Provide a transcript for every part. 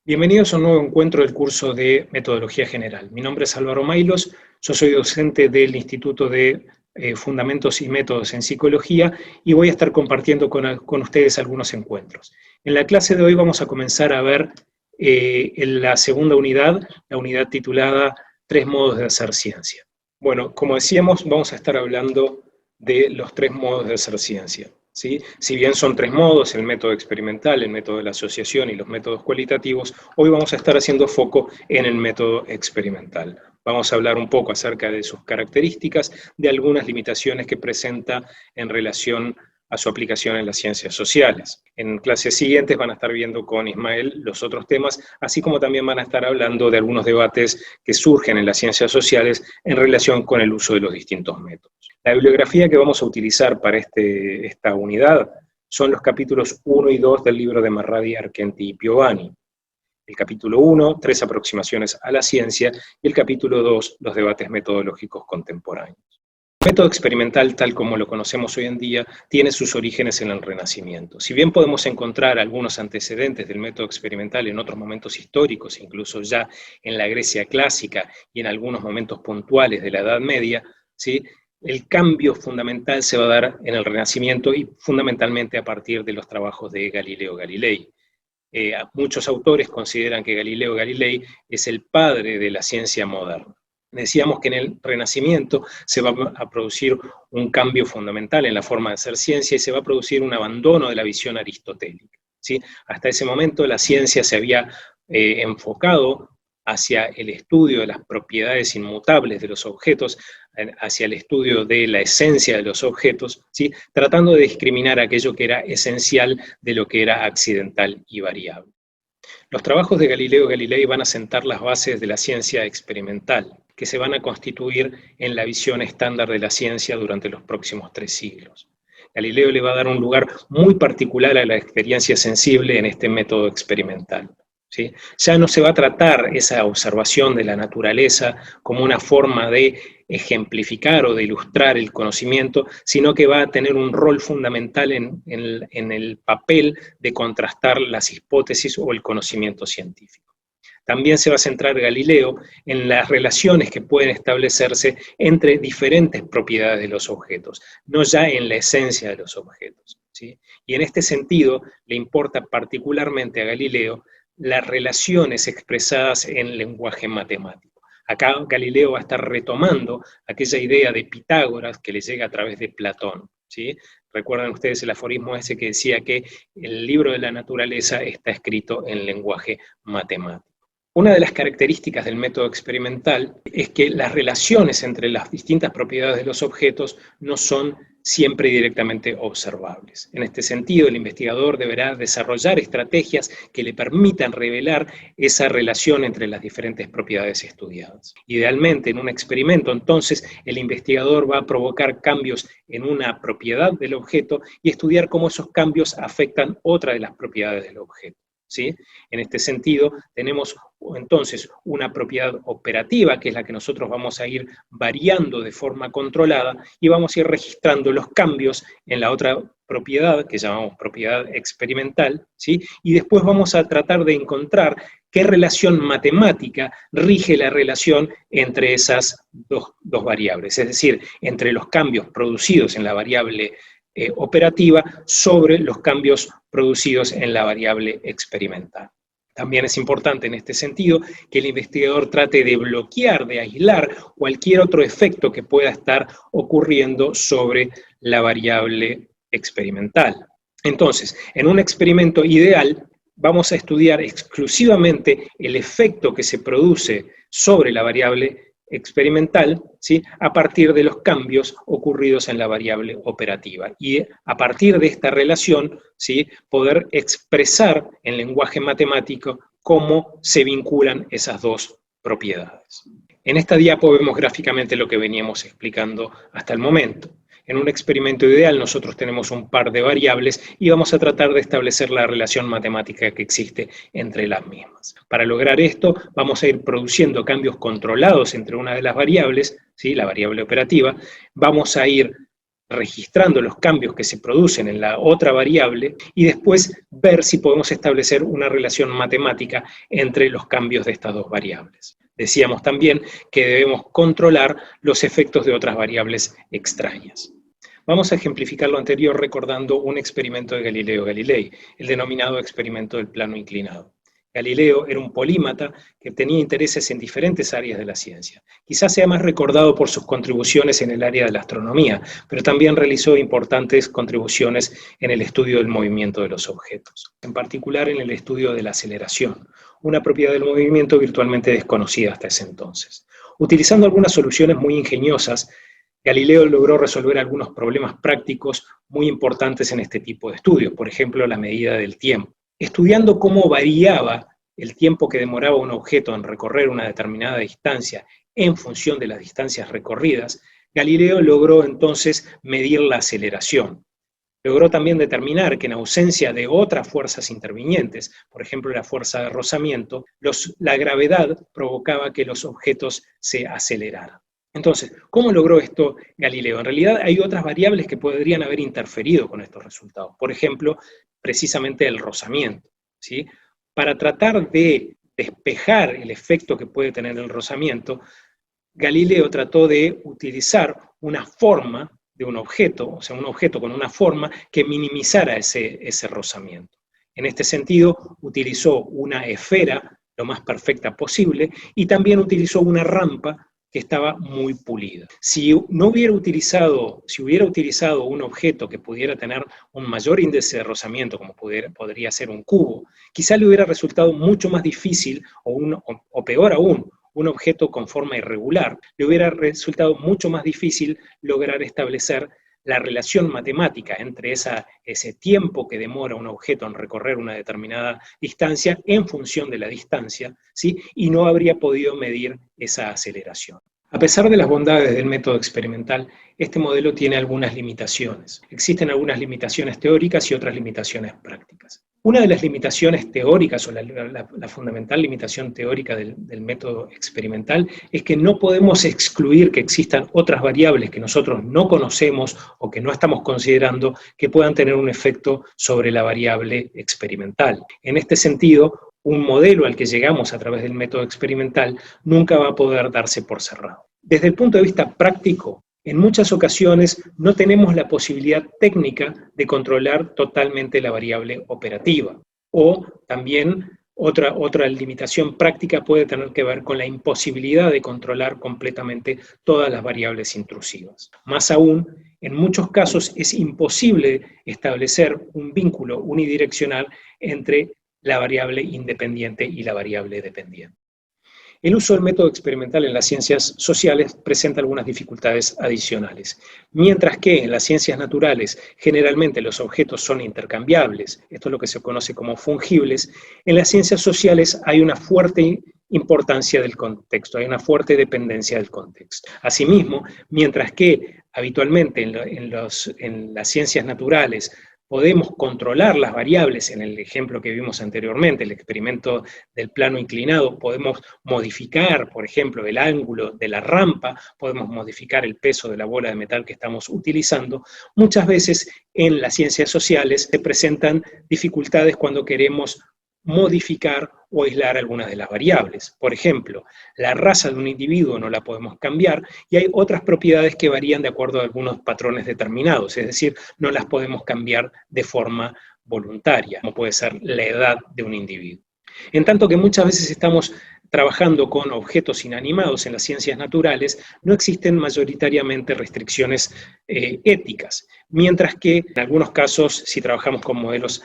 Bienvenidos a un nuevo encuentro del curso de Metodología General. Mi nombre es Álvaro Mailos, yo soy docente del Instituto de Fundamentos y Métodos en Psicología y voy a estar compartiendo con ustedes algunos encuentros. En la clase de hoy vamos a comenzar a ver en la segunda unidad, la unidad titulada Tres modos de hacer ciencia. Bueno, como decíamos, vamos a estar hablando de los tres modos de hacer ciencia. ¿Sí? Si bien son tres modos, el método experimental, el método de la asociación y los métodos cualitativos, hoy vamos a estar haciendo foco en el método experimental. Vamos a hablar un poco acerca de sus características, de algunas limitaciones que presenta en relación a su aplicación en las ciencias sociales. En clases siguientes van a estar viendo con Ismael los otros temas, así como también van a estar hablando de algunos debates que surgen en las ciencias sociales en relación con el uso de los distintos métodos. La bibliografía que vamos a utilizar para esta unidad son los capítulos 1 y 2 del libro de Marradi, Argenti y Piovani. El capítulo 1, 3 aproximaciones a la ciencia, y el capítulo 2, los debates metodológicos contemporáneos. El método experimental, tal como lo conocemos hoy en día, tiene sus orígenes en el Renacimiento. Si bien podemos encontrar algunos antecedentes del método experimental en otros momentos históricos, incluso ya en la Grecia clásica y en algunos momentos puntuales de la Edad Media, ¿sí?, el cambio fundamental se va a dar en el Renacimiento y fundamentalmente a partir de los trabajos de Galileo Galilei. Muchos autores consideran que Galileo Galilei es el padre de la ciencia moderna. Decíamos que en el Renacimiento se va a producir un cambio fundamental en la forma de hacer ciencia y se va a producir un abandono de la visión aristotélica, ¿sí? Hasta ese momento la ciencia se había enfocado hacia el estudio de las propiedades inmutables de los objetos, hacia el estudio de la esencia de los objetos, ¿sí?, tratando de discriminar aquello que era esencial de lo que era accidental y variable. Los trabajos de Galileo Galilei van a sentar las bases de la ciencia experimental, que se van a constituir en la visión estándar de la ciencia durante los próximos 3 siglos. Galileo le va a dar un lugar muy particular a la experiencia sensible en este método experimental, ¿sí? Ya no se va a tratar esa observación de la naturaleza como una forma de ejemplificar o de ilustrar el conocimiento, sino que va a tener un rol fundamental en el papel de contrastar las hipótesis o el conocimiento científico. También se va a centrar Galileo en las relaciones que pueden establecerse entre diferentes propiedades de los objetos, no ya en la esencia de los objetos, ¿sí? Y en este sentido le importa particularmente a Galileo las relaciones expresadas en lenguaje matemático. Acá Galileo va a estar retomando aquella idea de Pitágoras que le llega a través de Platón, ¿sí? Recuerdan ustedes el aforismo ese que decía que el libro de la naturaleza está escrito en lenguaje matemático. Una de las características del método experimental es que las relaciones entre las distintas propiedades de los objetos no son siempre directamente observables. En este sentido, el investigador deberá desarrollar estrategias que le permitan revelar esa relación entre las diferentes propiedades estudiadas. Idealmente, en un experimento, entonces, el investigador va a provocar cambios en una propiedad del objeto y estudiar cómo esos cambios afectan otra de las propiedades del objeto, ¿sí? En este sentido, tenemos entonces una propiedad operativa, que es la que nosotros vamos a ir variando de forma controlada, y vamos a ir registrando los cambios en la otra propiedad, que llamamos propiedad experimental, ¿sí? Y después vamos a tratar de encontrar qué relación matemática rige la relación entre esas dos variables, es decir, entre los cambios producidos en la variable operativa sobre los cambios producidos en la variable experimental. También es importante en este sentido que el investigador trate de bloquear, de aislar cualquier otro efecto que pueda estar ocurriendo sobre la variable experimental. Entonces, en un experimento ideal, vamos a estudiar exclusivamente el efecto que se produce sobre la variable experimental, ¿sí?, a partir de los cambios ocurridos en la variable operativa. Y a partir de esta relación, ¿sí?, poder expresar en lenguaje matemático cómo se vinculan esas dos propiedades. En esta diapo vemos gráficamente lo que veníamos explicando hasta el momento. En un experimento ideal nosotros tenemos un par de variables y vamos a tratar de establecer la relación matemática que existe entre las mismas. Para lograr esto vamos a ir produciendo cambios controlados entre una de las variables, ¿sí?, la variable operativa, vamos a ir registrando los cambios que se producen en la otra variable y después ver si podemos establecer una relación matemática entre los cambios de estas dos variables. Decíamos también que debemos controlar los efectos de otras variables extrañas. Vamos a ejemplificar lo anterior recordando un experimento de Galileo Galilei, el denominado experimento del plano inclinado. Galileo era un polímata que tenía intereses en diferentes áreas de la ciencia. Quizás sea más recordado por sus contribuciones en el área de la astronomía, pero también realizó importantes contribuciones en el estudio del movimiento de los objetos, en particular en el estudio de la aceleración, una propiedad del movimiento virtualmente desconocida hasta ese entonces. Utilizando algunas soluciones muy ingeniosas, Galileo logró resolver algunos problemas prácticos muy importantes en este tipo de estudios, por ejemplo, la medida del tiempo. Estudiando cómo variaba el tiempo que demoraba un objeto en recorrer una determinada distancia en función de las distancias recorridas, Galileo logró entonces medir la aceleración. Logró también determinar que en ausencia de otras fuerzas intervinientes, por ejemplo la fuerza de rozamiento, la gravedad provocaba que los objetos se aceleraran. Entonces, ¿cómo logró esto Galileo? En realidad hay otras variables que podrían haber interferido con estos resultados. Por ejemplo, precisamente el rozamiento, ¿sí? Para tratar de despejar el efecto que puede tener el rozamiento, Galileo trató de utilizar una forma de un objeto, o sea, un objeto con una forma que minimizara ese rozamiento. En este sentido, utilizó una esfera lo más perfecta posible y también utilizó una rampa que estaba muy pulida. Si hubiera utilizado un objeto que pudiera tener un mayor índice de rozamiento, como podría ser un cubo, quizá le hubiera resultado mucho más difícil, o peor aún, un objeto con forma irregular, le hubiera resultado mucho más difícil lograr establecer la relación matemática entre ese tiempo que demora un objeto en recorrer una determinada distancia en función de la distancia, ¿sí? Y no habría podido medir esa aceleración. A pesar de las bondades del método experimental, este modelo tiene algunas limitaciones. Existen algunas limitaciones teóricas y otras limitaciones prácticas. Una de las limitaciones teóricas, o la fundamental limitación teórica del método experimental, es que no podemos excluir que existan otras variables que nosotros no conocemos o que no estamos considerando que puedan tener un efecto sobre la variable experimental. En este sentido, un modelo al que llegamos a través del método experimental nunca va a poder darse por cerrado. Desde el punto de vista práctico, en muchas ocasiones no tenemos la posibilidad técnica de controlar totalmente la variable operativa. O también otra limitación práctica puede tener que ver con la imposibilidad de controlar completamente todas las variables intrusivas. Más aún, en muchos casos es imposible establecer un vínculo unidireccional entre la variable independiente y la variable dependiente. El uso del método experimental en las ciencias sociales presenta algunas dificultades adicionales. Mientras que en las ciencias naturales generalmente los objetos son intercambiables, esto es lo que se conoce como fungibles, en las ciencias sociales hay una fuerte importancia del contexto, hay una fuerte dependencia del contexto. Asimismo, mientras que habitualmente en las ciencias naturales podemos controlar las variables, en el ejemplo que vimos anteriormente, el experimento del plano inclinado, podemos modificar, por ejemplo, el ángulo de la rampa, podemos modificar el peso de la bola de metal que estamos utilizando. Muchas veces en las ciencias sociales se presentan dificultades cuando queremos modificar o aislar algunas de las variables. Por ejemplo, la raza de un individuo no la podemos cambiar y hay otras propiedades que varían de acuerdo a algunos patrones determinados, es decir, no las podemos cambiar de forma voluntaria, como puede ser la edad de un individuo. En tanto que muchas veces estamos trabajando con objetos inanimados en las ciencias naturales, no existen mayoritariamente restricciones éticas, mientras que en algunos casos, si trabajamos con modelos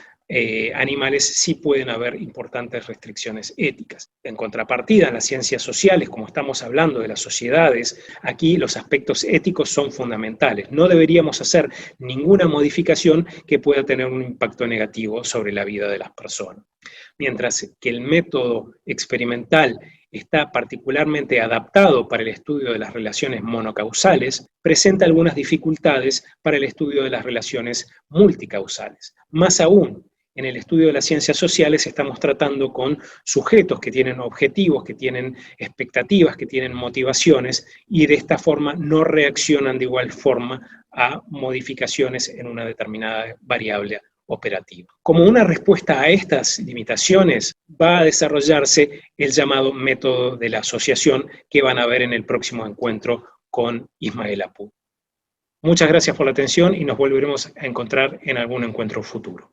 animales, sí pueden haber importantes restricciones éticas. En contrapartida, en las ciencias sociales, como estamos hablando de las sociedades, aquí los aspectos éticos son fundamentales. No deberíamos hacer ninguna modificación que pueda tener un impacto negativo sobre la vida de las personas. Mientras que el método experimental está particularmente adaptado para el estudio de las relaciones monocausales, presenta algunas dificultades para el estudio de las relaciones multicausales. Más aún, en el estudio de las ciencias sociales estamos tratando con sujetos que tienen objetivos, que tienen expectativas, que tienen motivaciones, y de esta forma no reaccionan de igual forma a modificaciones en una determinada variable operativa. Como una respuesta a estas limitaciones, va a desarrollarse el llamado método de la asociación que van a ver en el próximo encuentro con Ismael Apu. Muchas gracias por la atención y nos volveremos a encontrar en algún encuentro futuro.